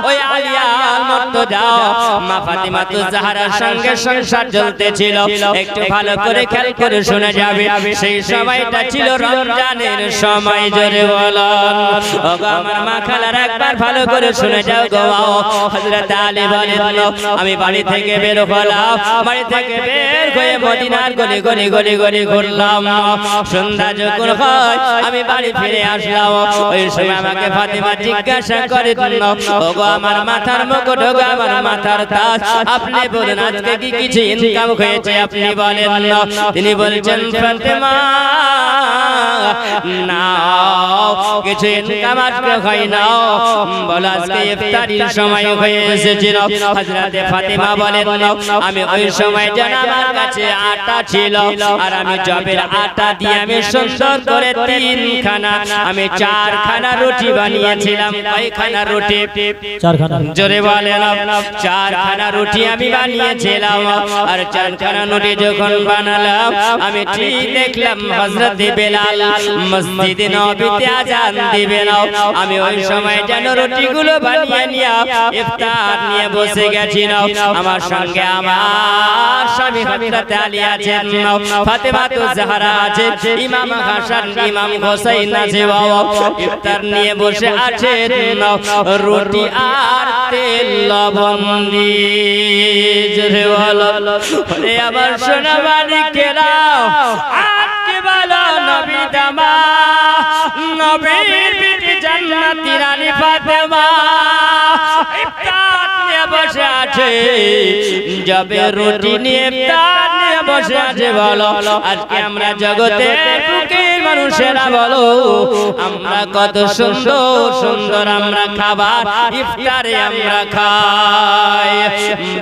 ওই আলিয়ার মতো যাও মা ফাতিমাতুজ জাহরার সঙ্গে সংসার চলতেছিল। একটু ভালো করে খেয়াল করে শুনে যাবে, সেই সময়টা ছিল রমজানের সময়। জোরে বলুন ও গো আমার মা খালার, একবার ভালো করে শুনে যাও গো। হযরত আলী বলেন, আমি বাড়ি থেকে বের হলাম, বাড়ি থেকে বের হয়ে মদিনার গলি গলি গলি গলি ঘুরলাম। সন্ধ্যা যখন হয় আমি বাড়ি ফিরে আসলাম। ওই সময় আমাকে ফাতিমা জিজ্ঞাসা করে, ও গো আমার মাথার মুকুট, ও গো আমার মাথার তাজ, আপনি বলেন আজকে কি কিছু ইনকাম হয়েছে? আপনি বলেন না। তিনি বলছেন, ফাতিমা না, কিছু ইনকাম আজকে হয় না, বলো আজকে ইফতারির সময় হয়ে এসেছিল। হযরতে ফাতিমা বলেন, আমি ওই সময় যেন আমার কাছে আটা ছিল, আর আমি জবের আটা দিয়ে আমি সুন্দর করে 3খানা, আমি 4খানা রুটি বানিয়েছিলাম। কয়খানা রুটি? 4খানা। জোরে বলেন, 4খানা রুটি আমি বানিয়েছিলাম। আর 4খানা রুটি যখন বানালাম, আমি ঠিক দেখলাম হযরতে বেলাল মসজিদে নববীতে আযান দিবেন। আমি ওই সময় যেন রুটিগুলো বানিয়ে নিয়ে ইফতার নিয়ে বসে গেছি। আমার সঙ্গে আমার স্বামী হযরত আলী আছেন, ফাতিমাতুজ জাহরা আছে, ইমাম হাসান, ইমাম হোসেন আছে, ইফতার নিয়ে বসে আছে। রুটি আর তেল লবণ দিয়ে। জোরে বলো ওরে আমার সোনা মানিকেরা, আজকে বলো নবী দামা, নবীর বিটি জান্নাতি রানী ফাতেমা ইফতার নিয়ে বসে আছে, যাবে রুটি নিয়ে ইফতার নিয়ে বসে আছে। বলো আজকে আমরা জগতে বুকের মানুষেরা, বলো আমরা কত সুন্দর সুন্দর আমরা খাবার ইফতারে আমরা খাই।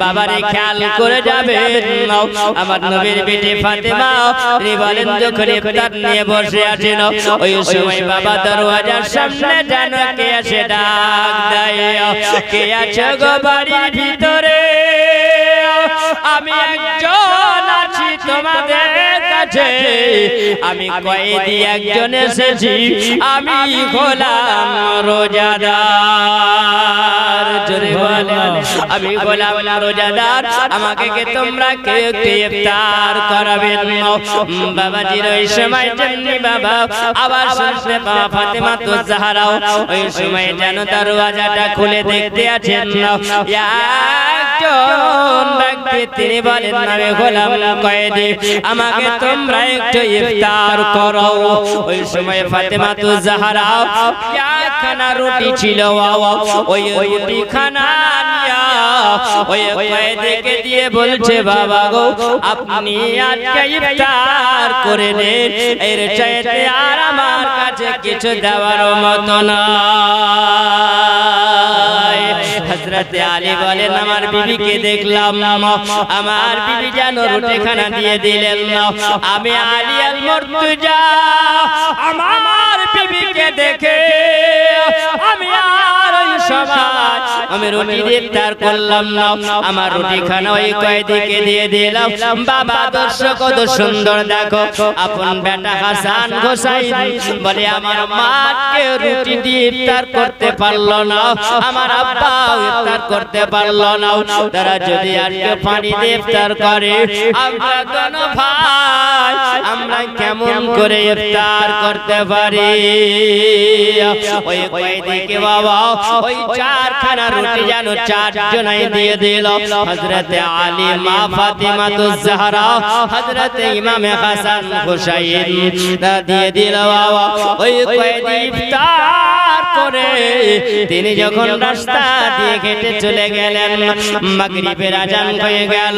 বাবারে খেয়াল করে যাবে, আমার নবীর বিটি ফাতেমা তিনি বলেন, যখন ইফতার নিয়ে বসে আছেন, ওই সময় বাবা দরওয়াজার সামনে যেন কে এসে ডাক দেয়, কে আছে গো বাড়ির ভিতরে? আমি একজন আছি তোমাদের কাছে, আমি কয়েদি একজন এসেছি, আমি গোলাম রোজাদার। জোরে বলেন, আমি গোলাম রোজাদার, আমাকে কে তোমরা কেউ ইফতার করাবেন? বাবাজির ওই সময় যেমনি বাবা আবার শুনতে পাওয়া ফাতিমাতুজ জাহরা ওই সময় যেন দরওয়াজাটা খুলে দেখতে আছেন একজন ব্যক্তি। তিনি বলেন, আমি গোলাম কয়েদি, আমাকে তোমরা একটু ইফতার করো। ওই সময় ফাতিমাতুজ জাহরা একখানা রুটি ছিল, ওই রুটি খানা নিয়া ওই কয়েদিকে দিয়ে বলছে, বাবা গো আপনি আজকে ইফতার করে নেন, এর চাইতে আর আমার কাছে কিছু দেওয়ার মতো না। হযরতে আলী বলেন, আমার বিবিকে দেখলাম, আমার বিবি যেন রুটিখানা দিয়ে দিলেন। আমি আলী আল মুর্তজা আমার বিবিকে দেখে আমি আর ওই সময় আমি রুটি ইফতার করলাম না, আমার রুটিখানা ওই কয়েদিকে দিয়ে দিলাম। বাবা দর্শক কত সুন্দর দেখো, আপন বেটা হাসান হোসাইন বলে, আমার মাকে রুটি দিয়ে ইফতার করতে পারলো না, আমার আব্বা ইফতার করতে পারলো না, তারা যদি আজকে পানি দিয়ে ইফতার করে, আমরা কোন ভাই আমরা কেমন করে ইফতার করতে পারি? ওই কয়েদিকে বাবা ওই 4খানা রুটি যেন 4 জনাই দিয়ে দিল। হযরতে আলী, মা ফাতিমাতুজ জাহরা, হযরতে ইমাম হাসান হোসেন দিয়ে দিল। বাবা ওই কয়েদি ইফতার করে তিনি যখন রাস্তা দিয়ে হেঁটে চলে গেলেন, মাগরিবের আযান হয়ে গেল।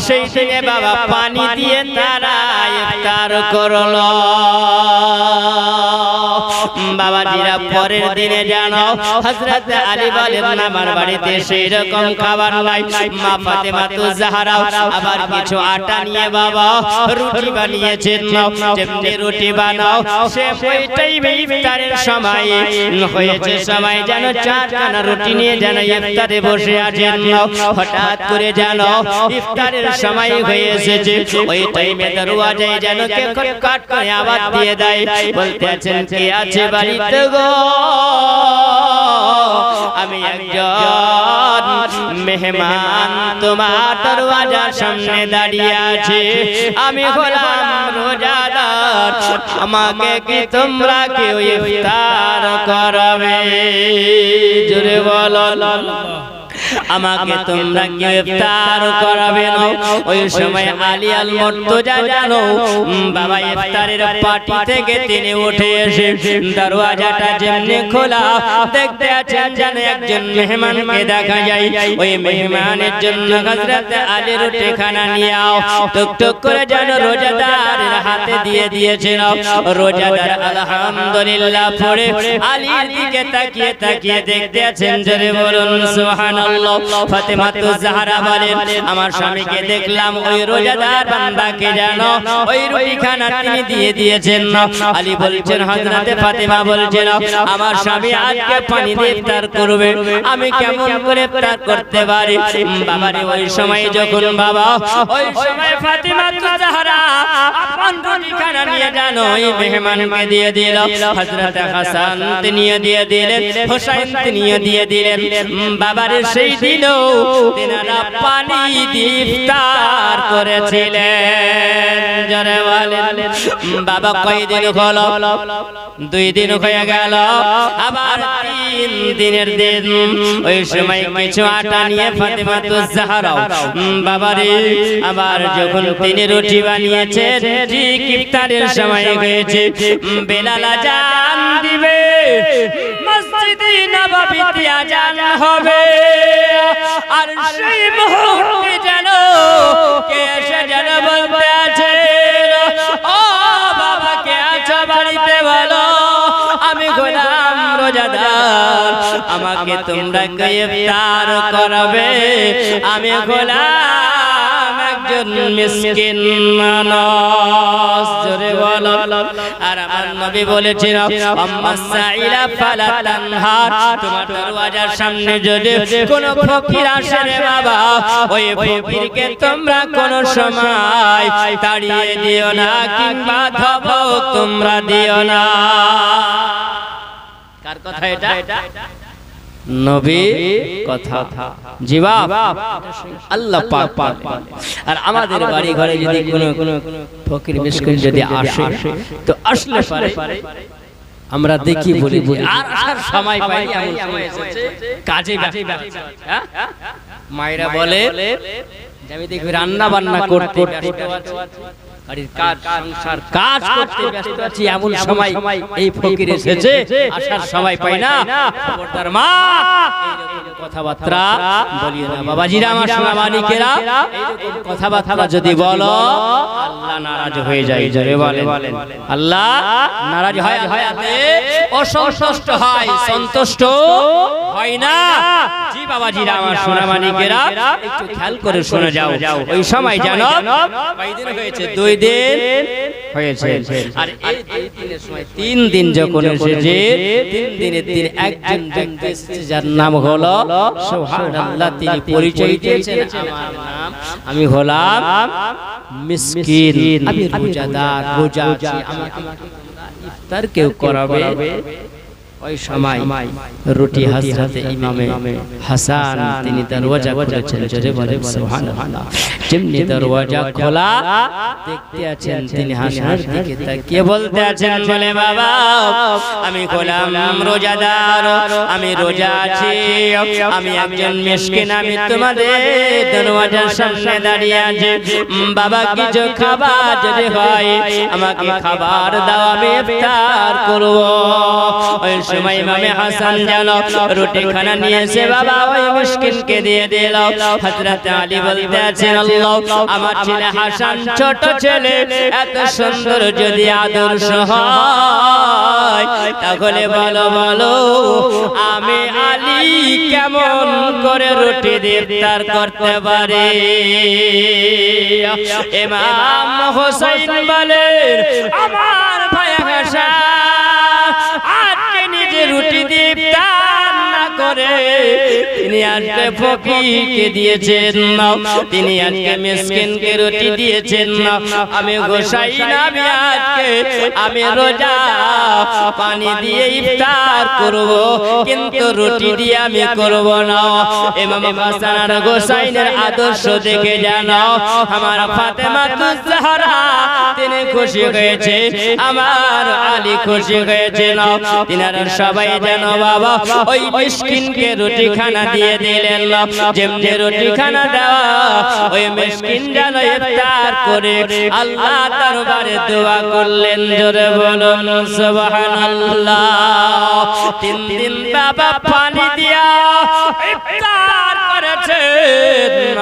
সেই দিনে বাবা পানি দিয়ে তারা ইফতার করলো। বাবাজিরা পরের দিনে জানো হযরত আলী বলেন, আমার বাড়িতে সেই রকম খাবার নাই। মা ফাতিমাতুজ জাহরা আবার কিছু আটা নিয়ে বাবা রুটি বানিয়েছেন। যেমনি রুটি বানাও সে ওইটাই ইফতারের সময় হয়েছে, সবাই যেন 4খানা রুটি নিয়ে যেন ইফতারে বসে আছেন। হঠাৎ করে জানো ইফতারের সময় হয়ে এসেছে, ওই টাইমে দরওয়াজায় যেন কে খটখট করে আওয়াজ দিয়ে দেয়, বলতে আছেন কে আছে বাড়িতে গো? আমি একজন মেহমান তোমার দরওয়াজার সামনে দাঁড়িয়ে আছে, আমি হলাম রোজাদার, আমাকে কি তোমরা কেউ ইফতার করাবে? জোরে বলো, আমাকে তোমরা কেউ ইফতার করাবে না? ওই সময় আলী আল মুর্তজা জানো বাবা ইফতারের পার্টি থেকে তিনি উঠে এসে দরওয়াজাটা যেমনি খোলা, দেখতে আছেন যেন একজন মেহমানকে দেখা যায়। ওই মেহমানের জন্য হযরত আলী রুটিখানা নিয়ে আও, টুকটুক করে যেন রোজাদারের হাতে দিয়ে দিয়েছেন। রোজাদার আলহামদুলিল্লাহ পড়ে আলীর দিকে তাকিয়ে তাকিয়ে দেখতে আছেন, জোরে বলুন সুবহানাল্লাহ। ফাতেমা তো জাহরা বলেন, আমার স্বামীকে দেখলাম ওই রোজাদার বান্দাকে জানো ওই রুটিখানা তিনি দিয়ে দিয়েছেন। আলী বলছেন, হযরতে ফাতেমা বলছেন, আমার স্বামী আজকে পানি দিয়ে ইফতার করবে, আমি কেমন করে ইফতার করতে পারি? বাবারে ওই সময় যখন বাবা ওই সময় ফাতেমা তো জাহরা আপন রুটিখানা নিয়ে জানো ওই মেহমানকে দিয়ে দিল। হযরতে হাসান তিনি দিয়ে দিলেন, হোসেন তিনি দিয়ে দিলেন। বাবারে সেই দিনও তেনারা পানি দিয়ে ইফতার করেছিলেন। জোরে বলেন বাবা, কয়দিন হলো? 2 দিন হয়ে গেল, আবার 3 দিনের দিন। ওই সময় কিছু আটা নিয়ে ফাতেমা তো জাহরা বাবারে আবার যখন তিনি রুটি বানিয়েছেন, ঠিক ইফতারের সময় হয়েছে, বেলাল আযান দিবে, মসজিদে নববীতে আযান হবে। আর সেই মুহূর্তে যেন কে এসে যেন বলতে আছে, ও বাবা কে আছো বাড়িতে বলো, আমি গোলাম রোজাদার, আমাকে তোমরা কে ইফতার করাবে? আমি গোলাম একজন মিসকিন মানুষ। জোরে বলো। আর আমার নবী বলেছেন, আম্মা সাইলা ফালা তানহার, তোমার দরওয়াজার সামনে যদি কোনো ফকির আসে রে বাবা, ওই ফকিরকে তোমরা কোন সময় তাড়িয়ে দিও না, কিংবা ধমক তোমরা দিও না। কার কথা এটা? নবী কথা। জবাব আল্লাহ পাক পাক। আর আমাদের বাড়ি ঘরে যদি কোনো ফকির মিসকিন যদি আসে, তো আসলে পারে আমরা দেখি বলি আর আসার সময় পাই, এমন সময় এসেছে কাজে ব্যস্ত। মায়েরা বলে আমি দেখি রান্না বান্না করতে বাড়ির কাজ সংসার কাজ করতে ব্যস্ত আছি, এমন সময় এই ফকির এসেছে, আসার সময় পাই না। খবরদার মা, এইরকম কথাবার্তা বলিও না। বাবাজিরা আমার সোনা মানিকেরা, এইরকম কথাবার্তা যদি বলো আল্লাহ নারাজ হয়ে যায়। জোরে বলেন আল্লাহ নারাজ হয়, হয়াতে অসন্তুষ্ট হয়, সন্তুষ্ট হয় না। জি বাবাজিরা আমার সোনা মানিকেরা, একটু খেয়াল করে শুনে যাও। ওই সময় জানো কয়দিন হয়েছে? 2 দিন হয়েছে। আর এই 2 দিনের সময় 3 দিন যখন এসেছে, 3 দিনের দিন একজন ব্যক্তি এসেছে যার নাম হলো সুবহানাল্লাহ। তিনি পরিচয় দিয়েছেন, আমার নাম, আমি হলাম মিসকিন, আমি রোজাদার, রোজা আছি, আমাকে ইফতার কেউ করাবে? ওই সময় রুটি হযরতে ইমামে হাসান তিনি দরওয়াজা খুলেছেন। জোরে বলেন সুবহানাল্লাহ। যেমনি দরওয়াজা খোলা, দেখতে আছেন তিনি হাসানের দিকে তাকিয়ে বলতে আছেন, বলে বাবা আমি গোলাম রোজাদার, আমি রোজা আছি, আমি একজন মিসকিন, আমি তোমাদের দরওয়াজার সামনে দাঁড়িয়ে আছি। বাবা কিছু খাবার যদি হয় আমাকে খাবার দাও, আমি ইফতার করব। ওই সময় ইমামে হাসান জানো রুটি খানা নিয়ে এসে বাবা ওই মিসকিনকে দিয়ে দিল। হযরত আলী বলতে আছেন, আল্লাহ আমার ছেলে হাসান ছোট ছেলে, এত সুন্দর যদি আদর্শ হয়, তাহলে বলো বলো আমি আলী কেমন করে রুটি দিয়ে ইফতার করতে পারি? ইমাম হোসেন বলেন, আমার ভাই হাসান আজকে নিজে রুটি দিয়ে ইফতার না করে তিনি আজকে ফকিরকে দিয়েছেন না, তিনি আজকে মিসকিনকে রুটি দিয়েছেন না। আমি গোসাই নবী আজকে আমি রোজা পানি দিয়ে ইফতার করব, কিন্তু রুটি দিয়ে আমি করব না। ইমাম হাসান আর হোসাইনের আদর্শ দেখে জানো আমার ফাতেমাতুজ জাহরা তিনি খুশি হয়েছে, আমার আলী খুশি হয়েছে না। তিনারা সবাই যেন বাবা ওই মিসকিনকে রুটি খানা দিয়ে দিলেন, যেমনি রুটি খানা দেওয়া ওই মিসকিন যেন ইফতার করে আল্লাহ দরবারে দোয়া করলেন। জোরে বলুন সুবহানাল্লাহ। 3 দিন বাবা পানি দিয়া ইফতার করেছেন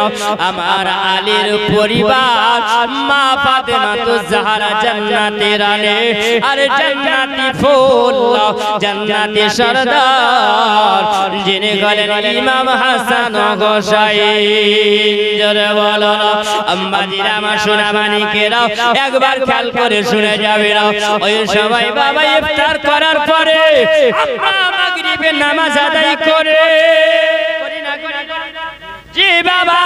আমার আলীর পরিবার। মা ফাতেমাতুজ জাহরা জান্নাতে রানী আর জান্নাতি ফুল জান্নাতি সরদার যিনি হলেন ইমাম হাসান হোসাইন। জোরে বলো আম্মাজিরা আমার সোনা মানিকেরা একবার খেয়াল করে শুনে যাবে না। ওই সবাই বাবা ইফতার করার পরে আমরা মাগরিবের নামাজ আদায় করে জি বাবা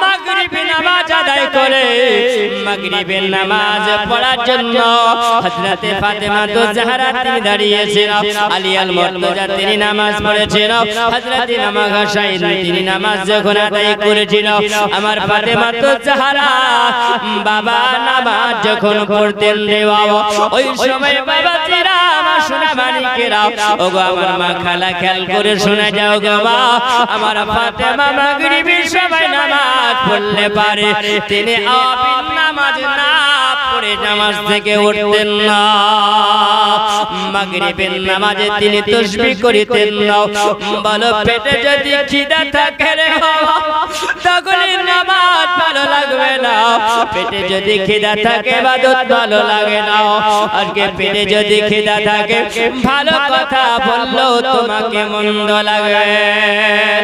মাগরিবের নামাজ আদায় করে মাগরিবের নামাজ পড়ার জন্য হযরতে ফাতেমাতুজ জাহরা তিনি দাঁড়িয়েছেন। আলী আল মুর্তজা তিনি নামাজ পড়েছেন। হযরতে ইমাম হোসাইন তিনি নামাজ যখন আদায় করেছিল, আমার ফাতেমাতুজ জাহরা বাবা নামাজ যখন পড়তেন রে বাবা ওই সময় বাবা জিরা আমার সোনা মানিকেরা ওগো আমার মা খালা খেয়াল করে শুনে যাও গো মা, আমার ফাতেমা মাগরিবের সময় নামাজ পড়লে পারে তিনি আবিন নামাজ না পড়ে নামাজ থেকে উঠতেন না। মাগরিবের নামাজে তিনি তাসবিহ করিতেন না। বলো পেটে যদি খিদা থাকে রে তখন নামাজ ভালো লাগবে না, পেটে যদি খিদা থাকে ইবাদত ভালো লাগে না। আজকে পেটে যদি খিদা থাকে ভালো কথা বললেও তোমাকে মন্দ লাগে,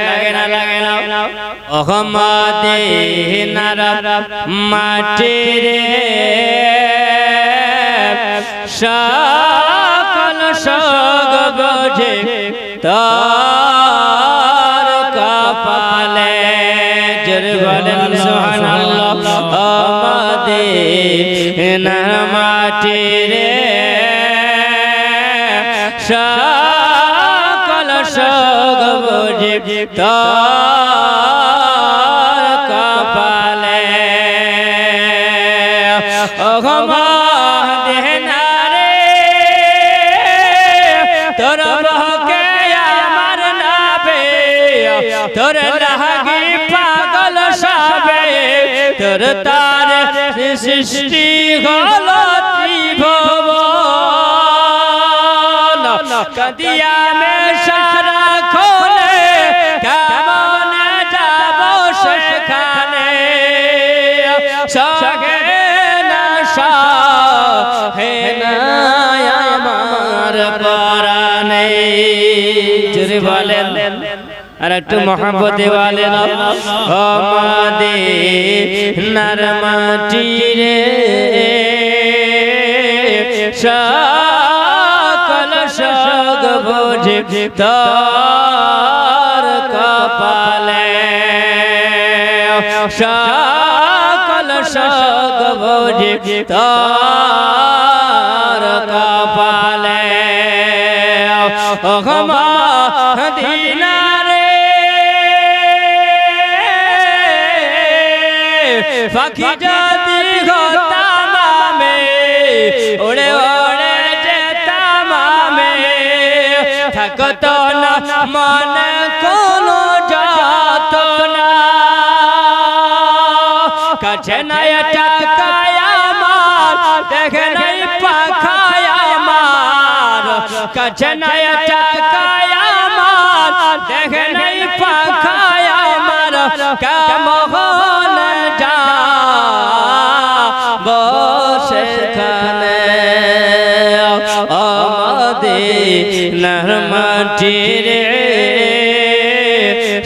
লাগে না লাগে না। ওহ মদিনার মাটি রে সকল সগ বোঝে তার কপালে। জোরে বলেন সুবহানাল্লাহ। মদিনার মাটি রে সকল সগ বোঝে তার কপালে। ওহ মদিনা রে তোর বহকে আমার নাবে, তোর লাগি পাগল সবে, তোর তার সৃষ্টি হল ত্রিভুবন। কদিয়া মে সারা খোলে কেমন যাব সেখানে, সগে না হে না আমার পরাণে। যদি বলেন আর একটু মহব্বতে বলেন মদিনার মাটি রে সকল সগ বোঝে তার কপালে। সকল সগ বোঝে তার কপালে। ওহ মদিনা রে পাখি যদি হতাম আমি ওড়ে ওড়ে যেতাম আমি, থাকতো না মনে কোনো যাতনা। কাছে নাই টাকায় আমার দেখে নাই পাখায় আমার, কাছে নাই টাকায় আমার দেখে নাই পাখায় আমার, কেমন যা বসেখানে মদিনার মাটি রে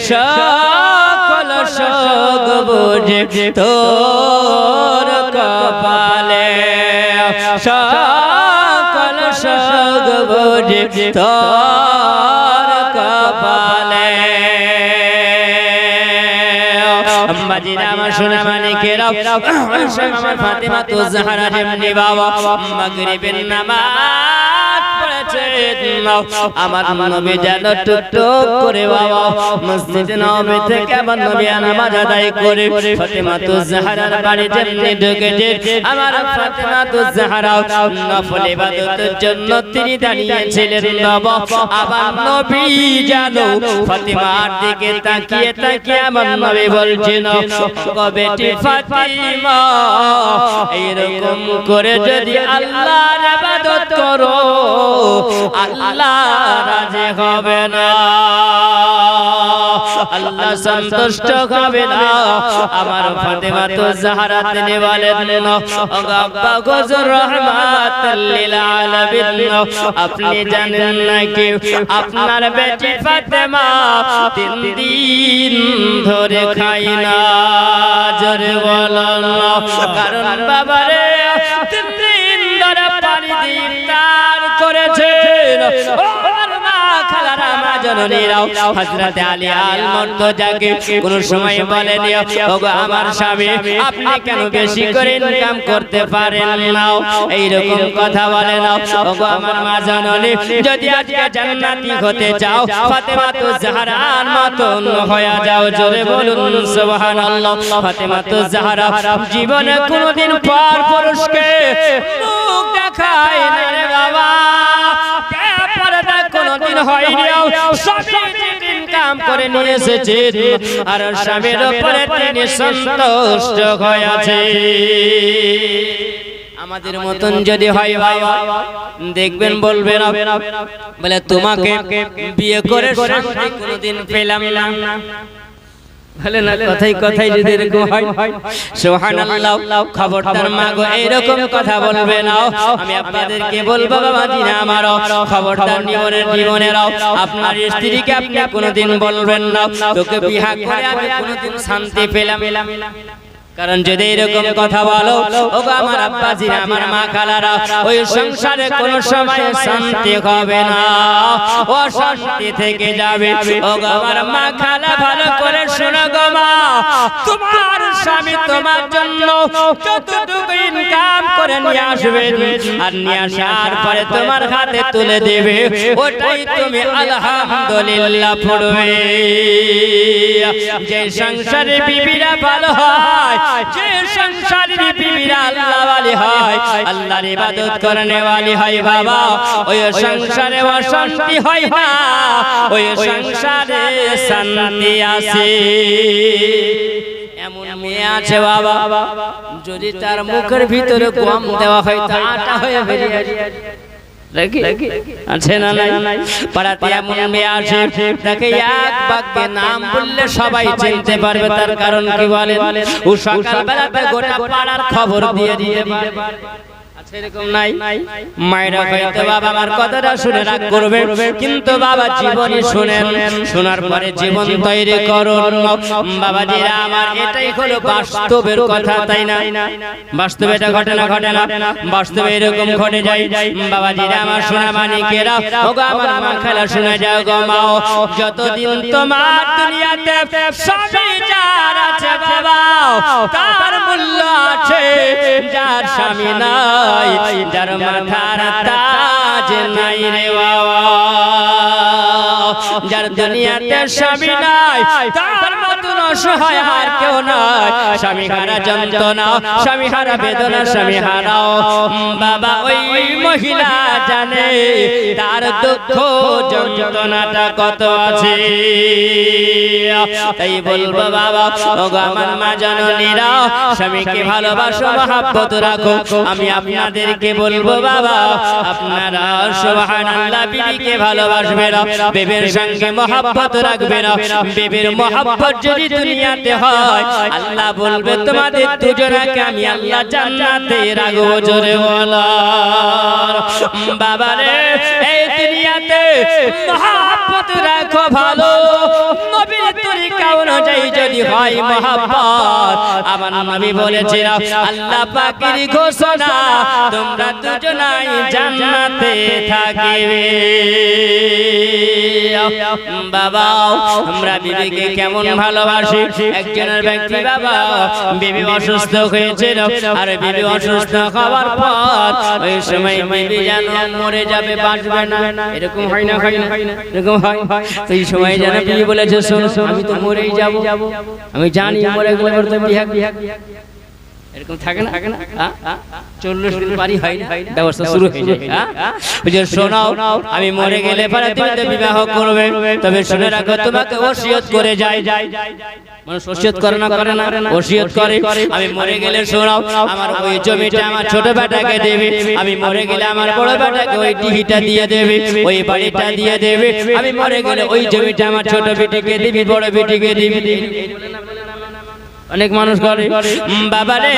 সকল সগ বোঝে তোর কপালে। সকল সগ বোঝে তোর কপালে। বাজিরা আমার সোনা মানিকেরা ওই সময় আমার ফাতেমা তো জাহরা যেমনি বাবা মাগরিবের নামাজ পড়েছে আমার নবী যেন টুকটুক করে বাবা মসজিদে নববী থেকে আমার নবী নামাজ আদায় করে ফাতেমা তো জাহরার বাড়ি যেমনি ঢুকেছে আমার ফাতেমা তো জাহরা নফল ইবাদতের জন্য তিনি দাঁড়িয়েছিলেন বাবা আবার নবী জানো ফাতেমার দিকে তাকিয়ে তাকিয়ে আমার নবী বলছেন ও বেটি ফাতিমা এরকম করে যদি আল্লাহর ইবাদত করো আল্লাহ রাজি হবে না আল্লাহ সন্তুষ্ট হবে না আমার ফাতেমা তো জাহরা তিনি বলেন আব্বা গজর রহমাতুল লিল আলামিন আপনি জানেন নাকি আপনার বেটি ফাতেমা 3 দিন ধরে খায় না জোরে বলেন কারণ বাবারে 3 দিন ধরে পানি দিয়ে ইফতার করেছেন জননীরাও হযরত আলী আল মুর্তজাকে কোন সময় বলেনি ওগো আমার স্বামী আপনি কেন বেশি করে ইনকাম করতে পারেন না এই রকম কথা বলে না ওগো আমার মা জননী যদি আজকে জান্নাতি হতে চাও ফাতেমা তো জাহরার মতন হয়ে যাও জোরে বলুন সুবহানাল্লাহ ফাতেমা তো জাহরা জীবনে কোনদিন পর পুরুষকে মুখ দেখায় না রে বাবা কোনদিন হয়নি স্বামী ইনকাম করে নিয়ে এসেছে আর স্বামীর উপরে তিনি সন্তুষ্ট হয়ে আছে আমাদের মতন যদি হয় বাবা দেখবেন বলবেন বলে তোমাকে বিয়ে করে শান্তি কোনদিন পেলাম না বলে না কথাই কথাই যদি এরকম হয় সুবহানাল্লাহ খবরদার মাগো এরকম কথা বলবে না আমি আপনাদেরকে বলবো বাবাজিরা আমার খবরদার জীবনের আপনার স্ত্রীকে আপনি কোনোদিন বলবেন না তোকে বিয়ে করে আমি কোনোদিন শান্তি পেলাম কারণ যদি এরকম কথা বলো ওগো আমার আব্বাজিরা আমার মা খালারা ওই সংসারে কোনো সময় শান্তি হবে না ও শান্তি থেকে যাবে ওগো আমার মা খালা ভালো করে শোনো গো মা তোমার স্বামী তোমার জন্য যতটুকু ইনকাম করে নিয়ে আসবে আর নিয়ে আসার পরে তোমার হাতে তুলে দেবে ওটাই তুমি আলহামদুলিল্লাহ পড়বে যে সংসারে বিবিরা ভালো হয় যে সংসারের বিবিরা আল্লাহ ওয়ালি হয় আল্লাহর ইবাদত করনে ওয়ালি হয় বাবা ওই সংসারে অশান্তি হয় না ওই সংসারে শান্তি আছে এমন মেয়ে আছে বাবা যদি তার মুখের ভিতরে গম দেওয়া হয় তা আটা হয়ে বেরিয়ে আসে আছে না নাই পাড়াতে এমন মেয়ে আছে তাকে এক বাক্যে নাম বললে সবাই চিনতে পারবে তার কারণ কি বলেন ও সকালবেলাতে গোটা পাড়ার খবর দিয়ে দিতে পারে এরকম নাই মায়েরা হয়তো বাবা আমার কথাটা শুনে রাগ করবে কিন্তু বাবা জীবনী শুনেন শোনার পরে জীবন তৈরি করুন বাবাজিরা আমার এটাই হলো বাস্তবের কথা তাই না বাস্তবে এটা ঘটে না বাস্তবে এরকম ঘটে যায় বাবাজিরা আমার সোনা মানিকেরা ওগো আমার মা খালা শুনে যাও গো মা যতদিন তোমার দুনিয়াতে স্বামী যার আছে বাবা তার মূল্য আছে যার স্বামী নাই যার মাথার তাজ নাই রে বাবা যার দুনিয়াতে স্বামী নাই তার মতন অসহায় আর কেউ নাই স্বামী হারা যন্ত্রণা স্বামী হারা বেদনা স্বামী হারাও বাবা ওই মহিলা জানে তার দুঃখ যন্ত্রণাটা কত আছে তাই বলবো বাবা ওগো আমার মা জননীরা স্বামীকে ভালোবাসো মহব্বত রাখো আমি আপনাদেরকে বলবো বাবা আপনারা সুবহানাল্লাহ বিবিকে ভালোবাসবেন বিবির সঙ্গে মহব্বত রাখবেন বিবির মহব্বত যদি দুনিয়াতে হয় আল্লাহ বলবে তোমাদের দুজনকে আমি আল্লাহ জান্নাতে রাখবো জোরে বলো বাবারে এই দুনিয়াতে মহব্বত রাখো ভালো নবীর তরিকা অনুযায়ী যদি হয় মহব্বত, আমার নবী বলেছেন আল্লাহ পাকের ঘোষণা তোমরা দুজনাই জান্নাতে থাকবে। বাবা আমরা বিবিকে কেমন ভালোবাসি। একজনের ব্যক্তি বাবা বিবি অসুস্থ হয়েছিল, আর বিবি অসুস্থ হওয়ার পর ওই সময় বিবি যেন মরে যাবে, বাঁচবে না, এরকম হয় না, হয় না, এরকম হয়। তো এই সময় যেন বিবি বলেছে শোনো আমি তো মরেই যাব, আমি জানি মরে গেলে তো বিহাক এরকম থাকে না, 40 দিন পারি হয় না, ব্যবস্থা শুরু হয়ে যায়। বুঝে শোনাও আমি মরে গেলে পরে তুমি তো বিবাহ করবে, তবে শুনে রাখো তোমাকে ওসিয়ত করে যায়। মানুষ ওসিয়ত করে না, করে না, ওসিয়ত করে। আমি মরে গেলে শোনাও আমার ওই জমিটা আমার ছোট বেটাকে দেবে, আমি মরে গেলে আমার বড় বেটাকে ওই টিভিটা দিয়ে দেবে, ওই বাড়িটা দিয়ে দেবে। আমি মরে গেলে ওই জমিটা আমার ছোট বেটিকে দিবি, বড় বেটিকে দিবি। অনেক মানুষ করে বাবা রে,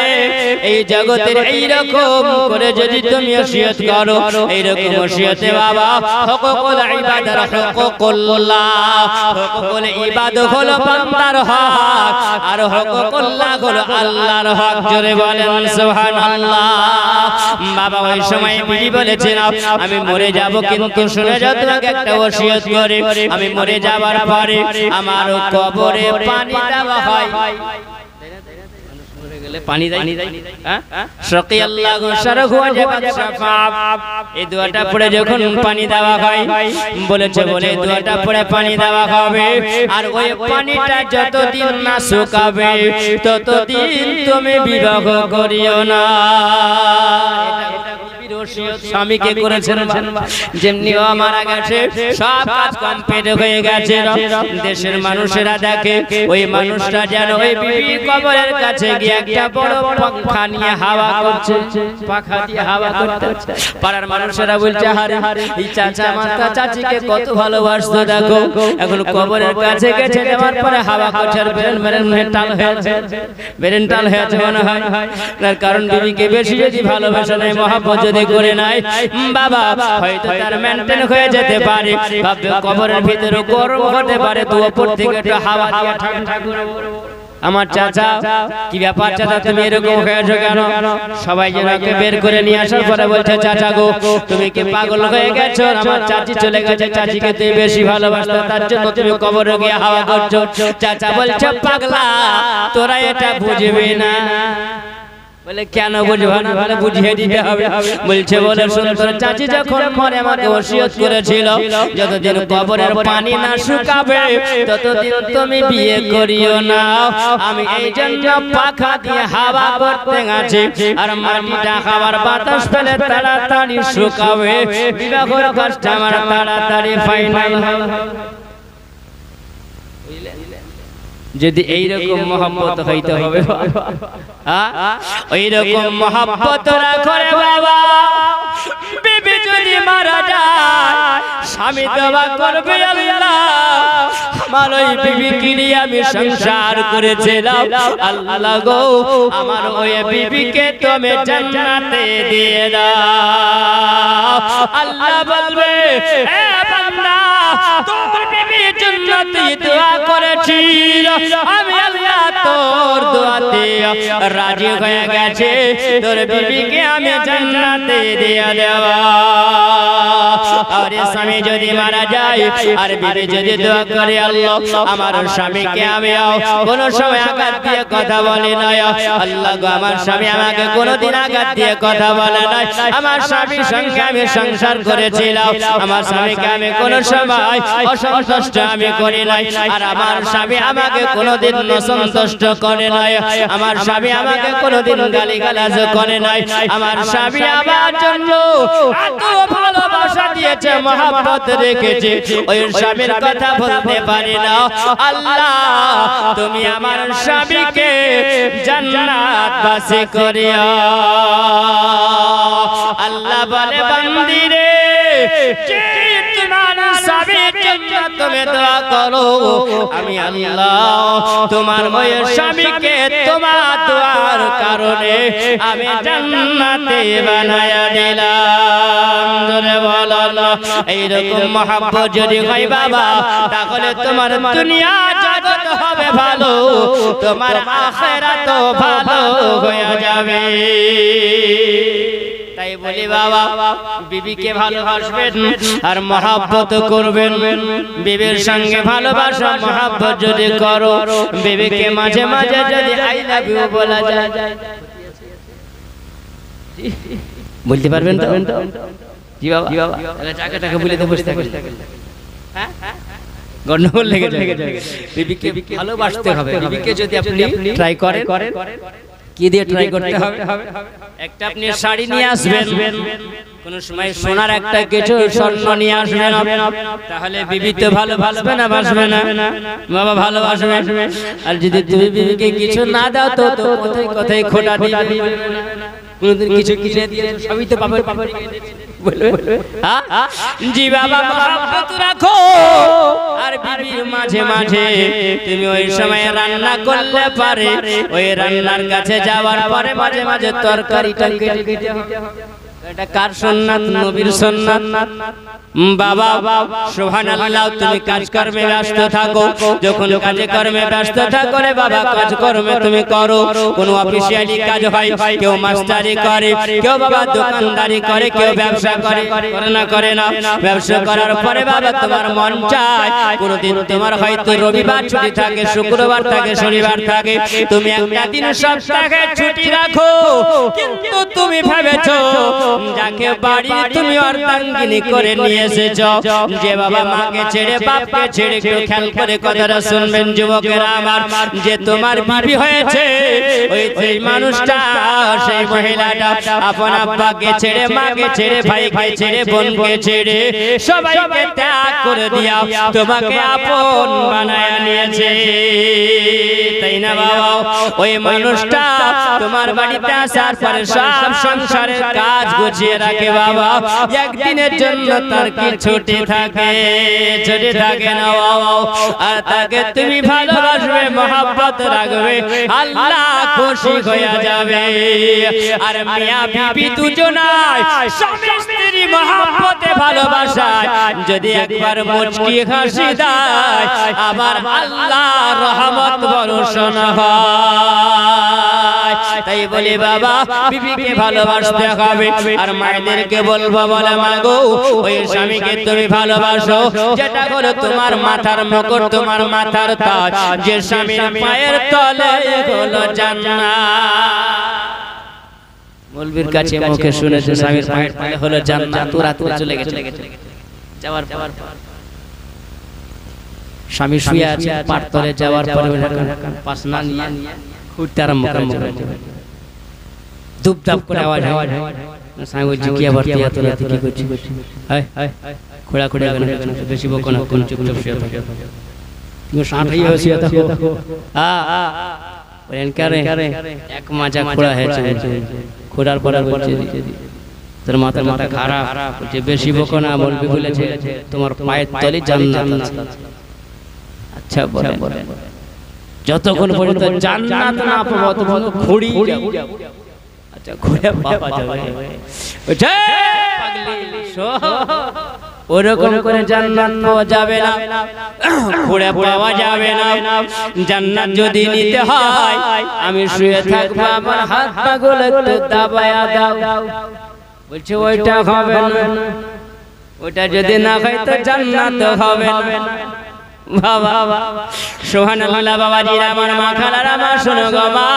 এই জগতের এইরকম করে যদি তুমি ওসিয়ত করো, এইরকম ওসিয়তে বাবা হুকুকুল ইবাদার হুকুকুল্লাহ, হুকুকুল ইবাদত হলো বান্দার হক, আর হুকুকুল্লাহ হলো আল্লাহর হক। জোরে বলেন সুবহানাল্লাহ। বাবা ওই সময় বিবি বলেছেন আমি মরে যাব, কিন্তু শুনে যাও তোমাকে একটা ওসিয়ত করে, আমি মরে যাবার পরে আমার কবরে পানি দেওয়া হয়, পানি দেয়, সাকি আল্লাহু শারহু ওয়াজাবাত শাফাআত। এই দোয়াটা পড়ে যখন পানি দেওয়া হয় বলেছে, বলে দোয়াটা পড়ে পানি দেওয়া হবে, আর ওই পানিটা যতদিন না শুকাবে ততদিন তুমি বিবাহ করিও না। স্বামীকে করেছেন, যেমনি ও মারা গেছে সব কাজ কমপ্লিট হয়ে গেছে, দেশের মানুষেরা দেখে ওই মানুষটা যেন ওই বিবি কবরের কাছে গিয়ে একটা বড় পাখা নিয়ে হাওয়া করছে, পাখা দিয়ে হাওয়া করতে। পাড়ার মানুষেরা বলছে হারে এই চাচা মাতা চাচিকে কত ভালোবাসতো, দেখো এখন কবরের কাছে গেছে যাওয়ার পরে হাওয়া করছে, আর বেরেন্টাল হয়েছে, বেরেন্টাল হয়েছে মনে হয়। তার কারণ বিবিকে বেশি যদি ভালোবাসা নেই, মহব্বত যদি করে নাই বাবা, হয়তো তার মেনটেন হয়ে যেতে পারে, ভাববে কবরের ভিতরে গরম হতে পারে, তো উপর থেকে একটু হাওয়া দিয়ে ঠান্ডা করে। আমার চাচা কি ব্যাপার চাচা তুমি এরকম হয়েছো কেন? সবাই যেনাকে বের করে নিয়ে আসার পরে বলছে চাচা গো তুমি কি পাগল হয়ে গেছো? আমার চাচি চলে গেছে, চাচিকে তুমি বেশি ভালোবাসো, তার জন্য তুমি কবরে গিয়ে হাওয়া করছো। চাচা বলছে পাগলা তোরা এটা বুঝবি না। বলে কেন বুঝবো না? বলে বুঝিয়ে দিতে হবে। বলছে বলে সুন্দর চাচি যখন মরে আমাকে ওসিয়ত করেছিল যতদিন কবরের পানি না শুকাবে ততদিন তুমি বিয়ে করিও না। আমি এই জন্য পাখা দিয়ে হাওয়া করতে গেছি, আর মাটিটা হাওয়ার বাতাস পেলে তাড়াতাড়ি শুকাবে, বিবাহের কাজটা আমার তাড়াতাড়ি ফাইনাল হবে। যদি এইরকম মহব্বত হইতে হবে, ওইরকম মহব্বত রাখো রে বাবা। বিবি যদি মারা যায় স্বামী দোয়া করবে আল্লাহ আমার ওই বিবিকে নিয়ে আমি সংসার করেছিলাম, আল্লাহ গো আমার ওই বিবিকে তুমি জান্নাতে দিয়ে দাও। আল্লাহ বলবে এ বান্দা তোর বিবি জান্নাতে দোয়া করেছিল, আমি আল্লাহ তোর দোয়াতে রাজি হয়ে গেছে, তোর বিবিকে আমি জান্নাতে দিয়ে দেব। আর স্বামী যদি মারা যায় আর বিবি যদি দোয়া করে আল্লাহ আমার স্বামীকে আমি কোনো সময় আঘাত দিয়ে কথা বলি না, আল্লাহ গো আমার স্বামী আমাকে কোনোদিন আঘাত দিয়ে কথা বলে নাই, আমার স্বামীর সঙ্গে আমি সংসার করেছিলাম, আমার স্বামীকে আমি কোনো সময় অসন্তুষ্ট আমি করি নাই, আর আমার স্বামী আমাকে কোনোদিন অসন্তুষ্ট করে নাই, আমার স্বামী আমাকে কোনোদিন গালিগালাজ করে নাই, আমার স্বামী আমার জন্য এত ভালোবাসা দিয়েছে, মহব্বত রেখেছে, ওই স্বামীর কথা বলতে পারি না। আল্লাহ তুমি আমার স্বামীকে জান্নাতবাসী করিও। আল্লাহ বলে বান্দি রে তোমার স্বামীর জন্য তুমি দোয়া করো, আমি আল্লাহ তোমার ওই স্বামীকে তোমার দোয়ার কারণে আমি জান্নাতে বানায়া দিলাম। জোরে বলো না। এইরকম মহব্বত যদি হয় বাবা তাহলে তোমার দুনিয়া জগৎ জগৎ হবে ভালো, তোমার আখিরাত ভালো হয়ে যাবে। তাই বলি বাবা, বিবিকে ভালোবাসবেন আর মহব্বত করবেন। বিবির সঙ্গে ভালোবাসা মহব্বত যদি করো, বিবিকে মাঝে মাঝে যদি আই লাভ ইউ বলা যায়, বলতে পারবেন তো? জি বাবা, তাহলে টাকাটাকে বলে তো বসে থাকেন, হ্যাঁ গন্ডগোল লেগে যায়। বিবিকে ভালোবাসতে হবে। বিবিকে যদি আপনি ট্রাই করেন, কি দিয়ে ট্রাই করতে হবে? একটা আপনি শাড়ি নিয়ে আসবেন, কোন সময় সোনার একটা কিছু স্বর্ণ নিয়ে আসবেন, তাহলে বিবি তো ভালোবাসবে না, বাসবে না বাবা, ভালোবাসবে। আর যদি তুমি বিবিকে কিছু না দাও তো কোথায় কোথায় খোটা দিবে, কোনদিন কিছু কিনে দিয়ে সবই তো পাবে। জি বাবা, মহব্বত রাখো। আর বিবির মাঝে মাঝে তুমি ওই সময় রান্না করলে পারে, ওই রান্নার কাছে যাওয়ার পরে মাঝে মাঝে তরকারিটা কেটে দিতে হবে। এটা কার সুন্নাত? নবীর সুন্নাত। বাবা সুবহানাল্লাহ, তুমি কাজ কর্মে ব্যস্ত থাকো, যখন কাজে কর্মে ব্যস্ত থাকো রে বাবা, কাজ কর্মে তুমি করো। কোন অফিসিয়ালি কাজ হয়, কেউ মাস্টারি করে, কেউ বাবা দোকানদারি করে, কেউ ব্যবসা করে করে না। ব্যবসা করার পরে বাবা তোমার মন চায়, কোনদিন তোমার হয়তো রবিবার ছুটি থাকে, শুক্রবার থাকে, শনিবার থাকে, তুমি একটা দিন সপ্তাহে ছুটি রাখো, কিন্তু তুমি ভেবেছো যাকে বাড়ি তুমি অর্ধাঙ্গিনী করে নিয়ে এসেছো, যে বাবা মাকে ছেড়ে বাপকে ছেড়ে, একটু খেয়াল করে কথাটা শুনবেন যুবকেরা আমার, যে তোমার বিবি হয়েছে ওই সেই মানুষটা, সেই মহিলাটা আপন আব্বাকে ছেড়ে, মাকে ছেড়ে, ভাইকে ছেড়ে, বোনকে ছেড়ে সবাইকে ত্যাগ করে দিয়া তোমাকে আপন বানায় নিয়েছে, তাই না বাবা? ওই মানুষটা তোমার বাড়িতে আসার পরে সব সংসারের কাজ গুছিয়ে রাখে বাবা, একদিনের জন্য তার কি ছুটি থাকে? ছুটি থাকে না বাবা। আর তাকে তুমি ভালোবাসবে, মহব্বত রাখবে, আল্লাহ খুশি হয়ে যাবে। আর মিয়া বিবি দুজনায় স্বামী স্ত্রী মহব্বতে ভালোবাসায় যদি একবার মুচকি হাসি দেয়, আবার আল্লাহ রহমত বর্ষণ হয়। তাই বলি বাবা, বিবিকে ভালোবাসতে হবে। আর মায়েদেরকে বলবো, বলে মাগো ওই স্বামীকে তুমি ভালোবাসো, যেটা হলো তোমার মাথার মুকুট, তোমার মাথার তাজ, যে স্বামীর পায়ের তলে হলো জান্নাত। মৌলবীর কাছে মুখে শুনেছে স্বামীর পায়ের তলে হলো জান্নাত, তোরা চলে গেছে। যাওয়ার পর স্বামী শুয়ে আছে, পায়ের তলে যাওয়ার পরে পাসনা নিয়ে খুঁড়তে আরম্ভ করে, দুপদাপ করে আওয়াজ হয়। স্বামী বলছে কি আবার তুই এত রাতে কি করছিস? হায় খোড়া খোড়া বেশি বকো না, কোন চুপচাপ শুয়ে থাকো, তুমি সাঁটাই শুয়ে থাকো। বলেন কারে এক মাজা খোড়া হয়েছে, খোড়ার পর বলছে তোর মাথা খারাপ, বলছে বেশি বকো না, বলবি বলেছে তোমার পায়ের তলে জান্নাত আছে। আচ্ছা বলে যতক্ষণ পর্যন্ত জান্নাত না পাবো ততক্ষণ খুঁড়ি যাব। আচ্ছা খুঁড়ে পাওয়া যাবে, ওঠে পাগলি শো, ওরকম করে জান্নাত পাওয়া যাবে না, খুঁড়ে পাওয়া যাবে না। জান্নাত যদি নিতে হয় আমি শুয়ে থাকবো, আমার হাত পাগুলো একটু দাবায়া দাও। বলছে ওইটা হবে না, ওইটা যদি না খাই তো জান্নাত হবে না। বাবা সুবহানাল্লাহ, বাবাজিরা আমার, মা খালারা আমার, শোনো গো মা,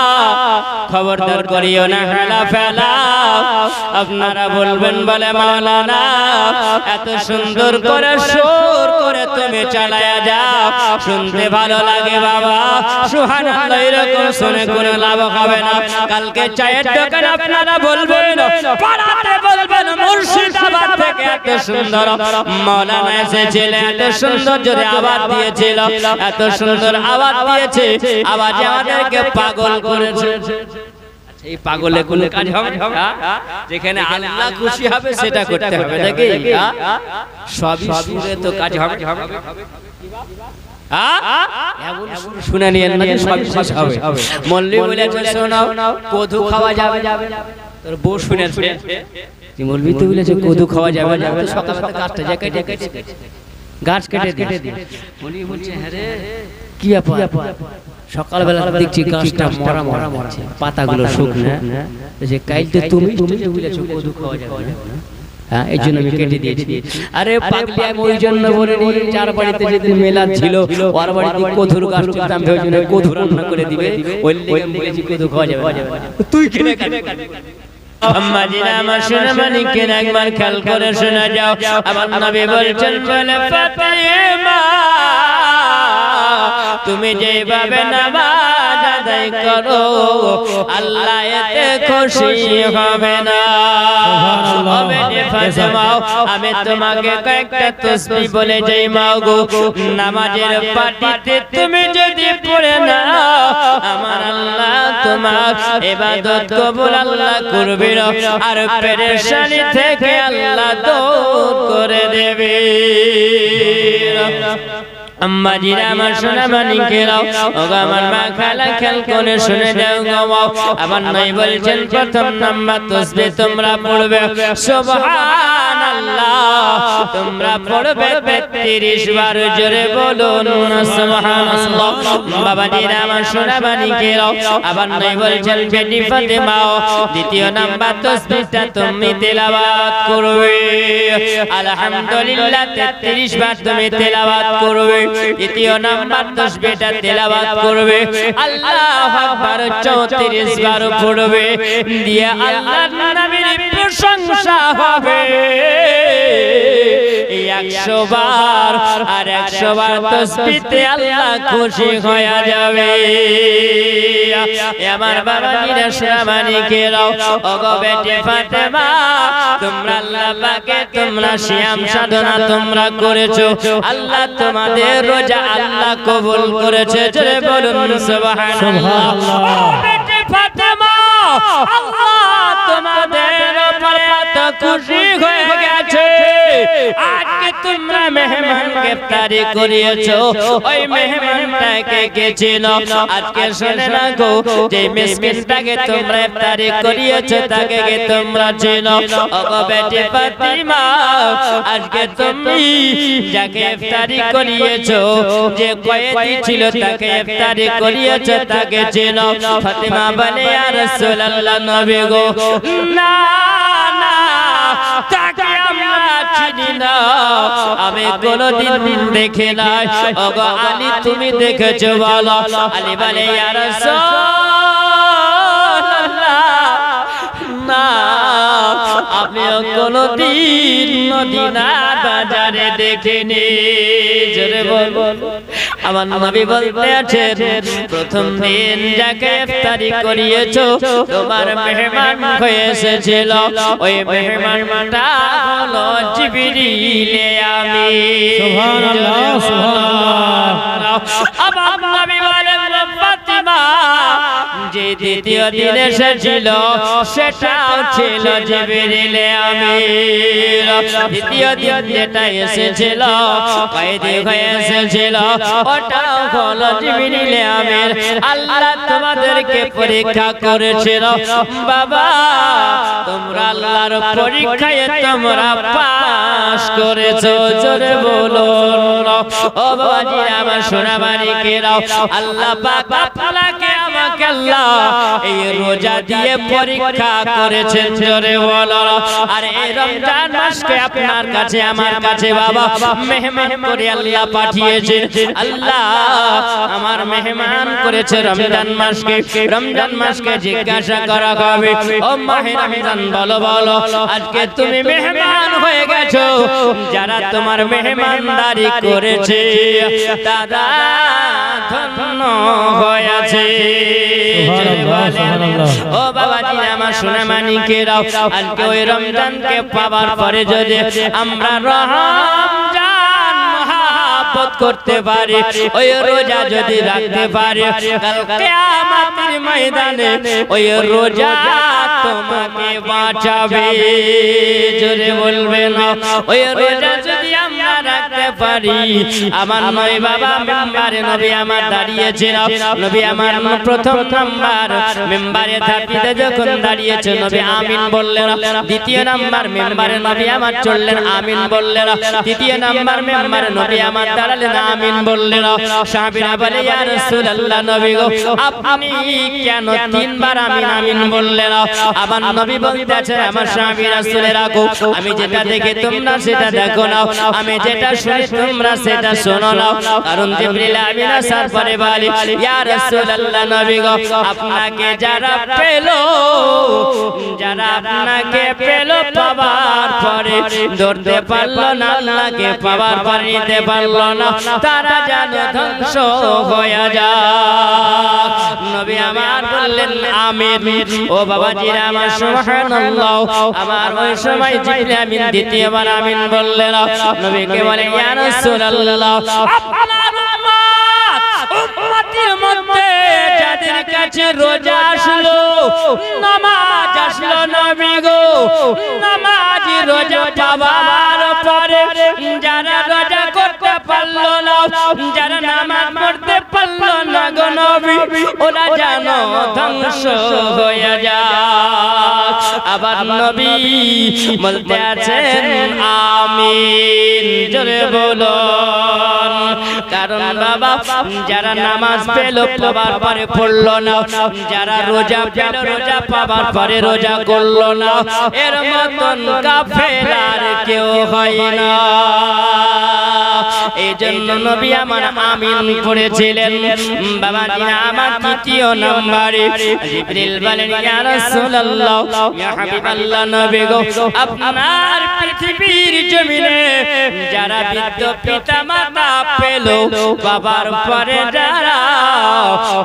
খবরদার করিও না হেলা ফেলা। আপনারা বলবেন বলে মাওলানা এত সুন্দর করে সুর করে তুমি চালায়া যাও, শুনতে ভালো লাগে বাবা, সুবহানাল্লাহ, এরকম শুনে কোনো লাভ হবে না। কালকে চায়ের দোকানে আপনারা বলবেন, পাড়াতে বলবেন মুর্শিদাবাদ থেকে এত সুন্দর মাওলানা এসেছিলেন, এত সুন্দর যদি আওয়াজ দিয়েছিল, এত সুন্দর আওয়াজ দিয়েছে, আওয়াজ আমাদেরকে পাগল করেছে। এই পাগলে কোনো কাজ হবে? যেখানে আল্লাহ খুশি হবে সেটা করতে হবে নাকি? সবই সুরে তো কাজ হবে। শুনে নিয়েন না, সব শেষ হবে। মল্লি বলেছে শোনো, কদু খাওয়া যাবে, তোর বউ শুনেছে, মৌলবি তো বলেছে কদু খাওয়া যাবে না, সকালে গাছটা কেটে গাছ কেটে দিয়ে উনি বলছে হ্যাঁ রে কি ব্যাপার সকালবেলা দেখছি গাছটা মরা মরা মরছে, পাতাগুলো শুকনো, যে কাইতে তুমি বলেছো কদু খাওয়া যাবে না, হ্যাঁ এই জন্য আমি কেটে দিয়েছি। আরে পাগলি আমি ওই জন্য বলিনি, যার বাড়িতে যেদিন মেলা ছিল ওর বাড়িতে কদুর গাছ ছিল, আমি ওই জন্য কদু রান্না করে দিবে, ওই লেগে বলেছি কদু খাওয়া যাবে না, তুই কেটে আম্মা জিনা আমার সোনা মানিককে একবার খেয়াল করে শোনা যাও। আমার নবী বলছেন বলে ফাতিমা তুমি যেভাবে নামাজ আদায় করো আল্লাহ এতে খুশি হবে না। ফাতিমা আমি তোমাকে কয়েকটা তাসবিহ বলে যাই মাও গো, নামাজের পাটিতে তুমি যদি পড়ে না আমার আল্লাহ তোমার ইবাদত কবুল আল্লাহ করবে আর পেরেশানি থেকে আল্লাহ দূর করে দেবে। আম্মা জিরা আমার সোনা মানিকেরাও ও আমার মা খালা খেয়াল করে শুনে যাও গো। আবার নবী বলছেন প্রথম নাম্বার তাসবিহ তোমরা পড়বে সুবহানাল্লাহ, তোমরা পড়বে ৩৩ বার, জোরে বলুন সুবহানাল্লাহ। বাবা জিরা আমার সোনা মানিকেরাও আবার নবী বলছেন বেটি ফাতেমা দ্বিতীয় নাম্বার তাসবিহটা তুমি তেলাওয়াত করবে আলহামদুলিল্লাহ ৩৩ বার তুমি তেলাওয়াত করবে। দ্বিতীয় নাম্বার তাসবিহটা তেলাওয়াত করবে আল্লাহু আকবার ৩৪ বার পড়বে, দিয়ে আল্লাহর নবীর প্রশংসা হবে ১০০ বার, আর ১০০ বার তাসবিহতে আল্লাহ খুশি হয়ে যাবে। আমার বাবা জিরা সোনা মানিকেরাও ওগো বেটি ফাতেমা তোমরা আল্লাহ পাকে তোমরা সিয়াম সাধনা তোমরা করেছো, আল্লাহ তোমাদের রোজা আল্লাহ কবুল করেছে, জোরে বলুন সুবহানাল্লাহ। ও বেটি ফাতেমা আল্লাহ তোমাদের উপরে এত খুশি হয়ে গেছে, আজকে তোমরা মেহমানকে ইফতারি করিয়েছো, ওই মেহমানটাকে কে ছিল আজকে শুনে না গো, যে মিসকিনটাকে তোমরা ইফতারি করিয়েছো তাকে কে তোমরা ছিল। ওগো বেটি ফাতিমা আজকে তুমি যাকে ইফতারি করিয়েছো, যে কয়েদি ছিল তাকে ইফতারি করিয়েছো তাকে ছিল। ফাতিমা বলে ইয়া রাসূলুল্লাহ নবী গো না না তাকে আমরা চিনি না, আমি কোনদিন দেখি নাই। ওগো আলী তুমি দেখেছো বলো। আলী বলে ইয়া রাসূলুল্লাহ না আমিও কোনদিন মদিনা বাজারে দেখিনি, জোরে বল। আমার নবী বলতে আছেন প্রথম দিন যাকে ইফতারি করিয়েছো তোমার মেহমান হয়ে এসেছিল, ওই মেহমানটা হলো জিবরিল আমিন। সুবহানাল্লাহ সুবহানাল্লাহ। আমার নবী বলেন ফাতিমা যে দ্বিতীয় দিন এসেছিল সেটাও ছিল জিবরিল আমিন। দ্বিতীয় দিন যেটা এসেছিল কয়েদি হয়ে এসেছিল ওটাও হলো জিবরিল আমিন। আল্লাহ তোমাদেরকে পরীক্ষা করেছিল বাবা, তোমরা আল্লাহর পরীক্ষায় তোমরা পাস করেছো, জোরে বলো। ও বাবাজি আমার সোনা মানিকেরাও আল্লাহ পাক আপনাকে আমাকে আল্লাহ এই রোজা দিয়ে পরীক্ষা করেছেন, জোরে বলো। আর এই রমজান মাসকে আপনার কাছে আমার কাছে বাবা মেহমান করে আল্লাহ পাঠিয়েছেন। আল্লাহ আমার মেহমান করেছে রমজান মাসকে। রমজান মাসকে জিজ্ঞাসা করা হবে ও মাহে রমজান বলো বলো আজকে তুমি মেহমান হয়ে গেছো, যারা তোমার মেহমানদারি করেছে তারা ধন্য হয়েছে। ও বাবাজি আমার সোনা মানিকেরাও আজকে ওই রমজানকে পাওয়ার পরে যদি আমরা রমজান মহব্বত করতে পারি, ওই রোজা যদি রাখতে পারি, কাল কিয়ামতের ময়দানে ওই রোজা তোমাকে বাঁচাবে, জোরে বলবেন। ওই রোজা যদি আমরা রাখতে পারি। আমার নয় বাবা মেম্বারে নবী আমার দাঁড়িয়েছিল, নবী আমার প্রথম নাম্বার মেম্বারে থাকতে যখন দাঁড়িয়েছে নবী আমিন বললেন। দ্বিতীয় নাম্বার মেম্বারে নবী আমার চললেন, আমিন বললেন। তৃতীয় নাম্বার মেম্বারে নবী আমার দাঁড়ালেন, আমিন বললেন। সাহাবীরা বলে ইয়া রাসূলুল্লাহ নবী গো আপনি কেন তিনবার আমিন আমিন বললেন? আবার নবী বলতেছেন আমার সাহাবী রাসূলেরা গো আমি যেটা দেখি তোমরা সেটা দেখো না, আমি যেটা শুনি তোমরা সেটা শোনো না। কারণ জিবরিল আমিন আসার পরে বলে ইয়া রাসূলুল্লাহ নবী গো আপনাকে যারা পেলো, যারা আপনাকে পেলো পাবার পরে ধরতে পারলো না, আল্লাহকে পাবার পরে নিতে পারলো না, তারা যেন ধ্বংস হয়ে যায়। নবী আমার বললেন আমিন। ও বাবাজিরা আমার সুবহানাল্লাহ, আমার ওই সময় জিবরিল আমিন দ্বিতীয়বার আমিন বললেন। নবীকে বলে ইয়া রাসূলুল্লাহ আপনার উম্মতের মধ্যে যাদের কাছে রোজা আসলো, নামাজ আসলো নবী গো, নামাজি রোজা পাবার পরে যারা রোজা করতে পারলো না, যারা নামাজ পড়তে পারলো না গো নবী, ওরা যেন ধ্বংস হয়ে যায়। আবার নবী বলতে আছেন আমিন, জোরে বলুন। কারণ বাবা যারা নামাজ পেল পাবার পরে পড়লো না, যারা রোজা পেল রোজা পাবার পরে রোজা করলো না, এর মতন কাফের আর কেউ হয় না। এই জন্য নবী আমার আমিন পড়েছিলেন। বাবা আমার তৃতীয় নম্বরে জিবরিল বলেন ইয়া রাসূলুল্লাহ ইয়া হাবিবাল্লাহ নবী গো আপনার পৃথিবীর জমিনে যারা বৃদ্ধ পিতা মাতা পেল বাবার পরে যারা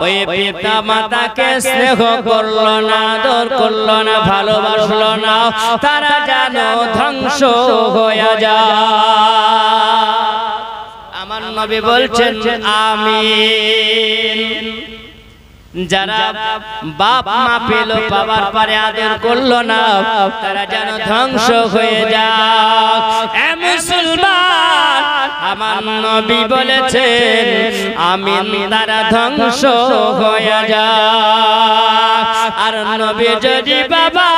ওই পিতা মাতাকে স্নেহ করলো না, আদর করলো না, ভালোবাসলো না, তারা যেন ধ্বংস হয়ে যায়। আমার নবী বলছেন আমিন। যারা বাপ মা পেল পাবার পরে আদর করলো না, তারা যেন ধ্বংস হয়ে যায়। এ মুসলমান আমার নবী বলেছেন আমিন, তারা ধ্বংস হয়ে যায়। আর নবী যদি বাবা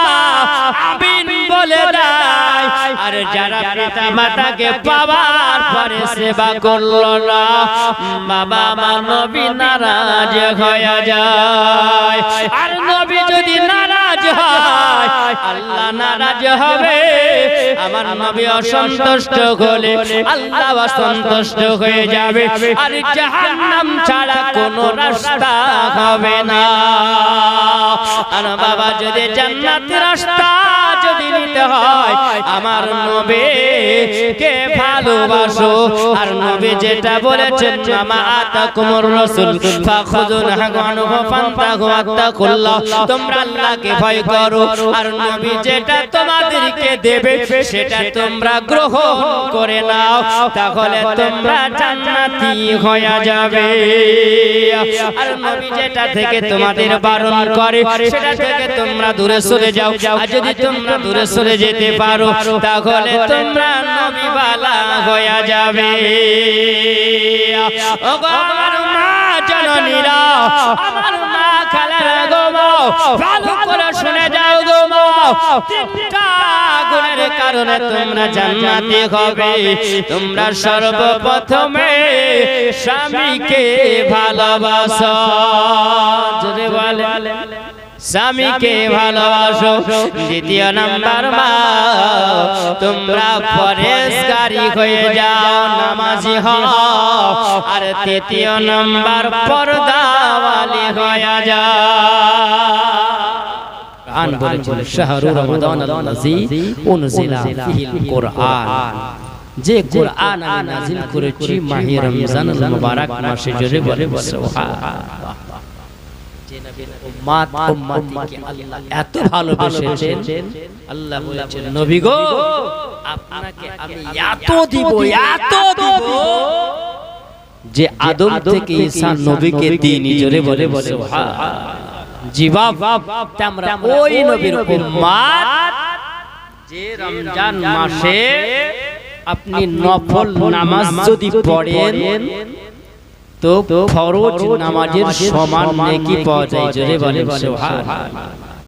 আমিন বলে দেয়, আর যারা পিতা মাতাকে পাবার পরে সেবা করলো না, বাবা আমার নবী নারাজ হয়ে যায়। আর নবী যদি নারাজ হয় আল্লাহ নারাজ হবে। আমার নবী অসন্তুষ্ট হলে আল্লাহ অসন্তুষ্ট হয়ে যাবে, আর জাহান্নাম ছাড়া কোনো রাস্তা হবে না। আর বাবা যদি জান্নাতের রাস্তা যদি নিতে হয় আমার নবীকে ভালোবাসো। আর নবী যেটা বলেছেন মা আতাকুমুর রাসূল ফাখুযুহু ওয়ানহু ফান্তাহু ওয়াত্তাকুল্লাহ, তোমরা আল্লাহকে ভয় করো, আর নবী যেটা তোমাদেরকে দেবে সেটা তোমরা গ্রহণ করে নাও, তাহলে তোমরা জান্নাতি হয়ে যাবে। আর নবী যেটা থেকে তোমাদের বারণ করে সেটা থেকে তোমরা দূরে সরে যাও। আর যদি তোমরা দূরে সরে যেতে পারো তাহলে তোমরা নবীওয়ালা হয়ে যাবে। ও গো আমার মা জননীরা, আমার মা খালারা গো, ভালো করে শুনে যাও গো মা, তিনটা গুণের কারণে তোমরা জান্নাতি হবে। তোমরা সর্বপ্রথমে স্বামীকে ভালোবাসো, যদি বলে স্বামীকে ভালোবাসো। দ্বিতীয় নাম্বার মা তোমরা পরেশগারী হয়ে যাও, নামাজি হও। আর তৃতীয় নাম্বার পর্দাওয়ালি হয়ে যাও। কোরআন বলেছেন শাহরু রমাদানাল্লাযী উনজিলা ফীহিল কোরআন, যে কোরআন আমি নাযিল করেছি মাহে রমজানুল মুবারক মাসে, জোরে বলে সুবহানাল্লাহ। যে নবীর উম্মত উম্মতিকে আল্লাহ এত ভালোবেসেছেন, আল্লাহ বলেছেন নবী গো আপনাকে আমি এত দিব, এত দিব যে আদম থেকে ঈসা নবীকে দিন, জোরে বলে সুবহানাল্লাহ। জি বাপ আমরা ওই নবীর উম্মত যে রমজান মাসে আপনি নফল নামাজ যদি পড়েন তো ফরজ নামাজের সমান নেকি পাওয়া যায়। জোরে বলেন সুবহানাল্লাহ।